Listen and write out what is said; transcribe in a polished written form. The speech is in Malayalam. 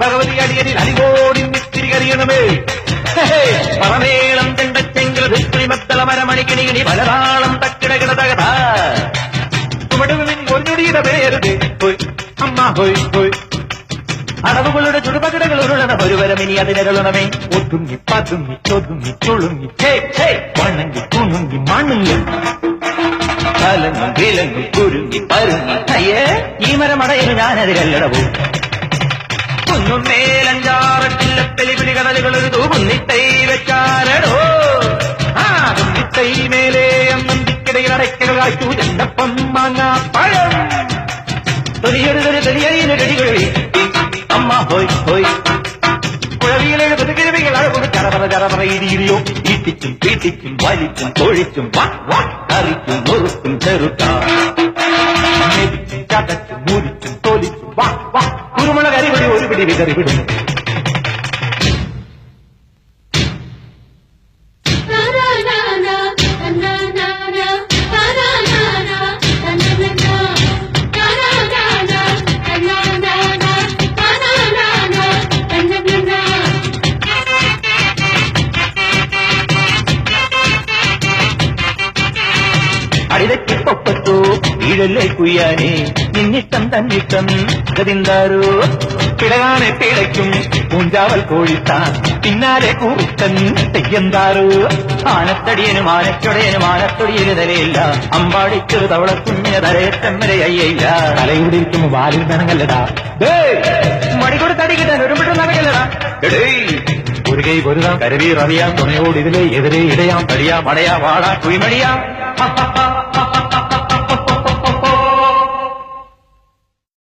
ഭഗവതി അടിയനിൽ അലികോടി നിത്തിരി കരിയണമേ പറമേളം ചെണ്ടച്ചെങ്കിൽ ശ്രീമത്തള മരമണിക്കിണികിണി പലതാളം തക്കിടകിട തകത ചുവടുവിൻ ഒന്നൊടിയുടെ പേരുത് ഹോയ് അമ്മ ഹോയ് ഹോയ് അടവുകളുടെ ചുടുപകടകൾ ഉരുളണ ഒരുവരമിനി അതിനരുളണമേ ഒതുങ്ങി പതുങ്ങി ചൊതുങ്ങി ചുളുങ്ങി വണങ്ങി കുണുങ്ങി മണുങ്ങി കലങ്ങി വിലങ്ങി കുരുങ്ങി പരുങ്ങി അയ്യേ ഈ മരമടയിൽ ഞാനതിരല്ലടവും കുന്നും മേലഞ്ചാറട്ടില്ല തെളിപിടി കടലുകൾ ഒരു തൂകുന്നിത്തൈ വെച്ചാരടോ ആ കുന്നിത്തൈ മേലെ അന്നന്തിക്കിടയിൽ അടയ്ക്കൽ കാറ്റു ചെണ്ടപ്പം മാങ്ങാ പഴം തൊലിയൊരു തൊലിയടികളി അമ്മ ഹോയ് ഹോയ് കുഴവിയിലെ പുതുകിഴവികൾ അഴകും ചറപറ ചറപറ ഇടിയിടിയോ ഈട്ടിച്ചും പീട്ടിച്ചും വലിച്ചും തൊഴിച്ചും കറിച്ചും മുറുക്കും ചെറുക്കാം ചതച്ചും മുരിച്ചും തോലിച്ചും കുരുമുളക് അരിപടി ഒരു പിടി വിതറിവിടുന്നു അടിതക്കിപ്പൊപ്പത്തു ഈഴല്ലേ കുയ്യാനെ നിന്നിട്ടം തന്നിട്ടം ഗതിന്താരോ പിടകാനെ പിടയ്ക്കും പൂഞ്ചാവൽ കോഴിത്താൻ പിന്നാലെ കൂറിത്തൻ തെയ്യന്താരോ ആനത്തടിയനും ആനച്ചൊടയനും ആനത്തൊടിയന് തലയില്ല അമ്പാടിച്ചൊരു തവളക്കുഞ്ഞിന് തലയത്തമ്മരെ അയ്യയില്ല തലയൂടിയിരിക്കുമ്പോ വാലിൽ നനങ്ങല്ലടാ മടികൊട് തടി കിട്ടാൻ ഒരുമിട്ട് നനങ്ങല്ലടാ ഒരു കൈ പൊരുതാം കരവീർ അറിയാം തുണയോട് ഇതിലെ എതിരെ ഇടയാം തടിയാ മടയാ വാടാ കുയിമടിയാ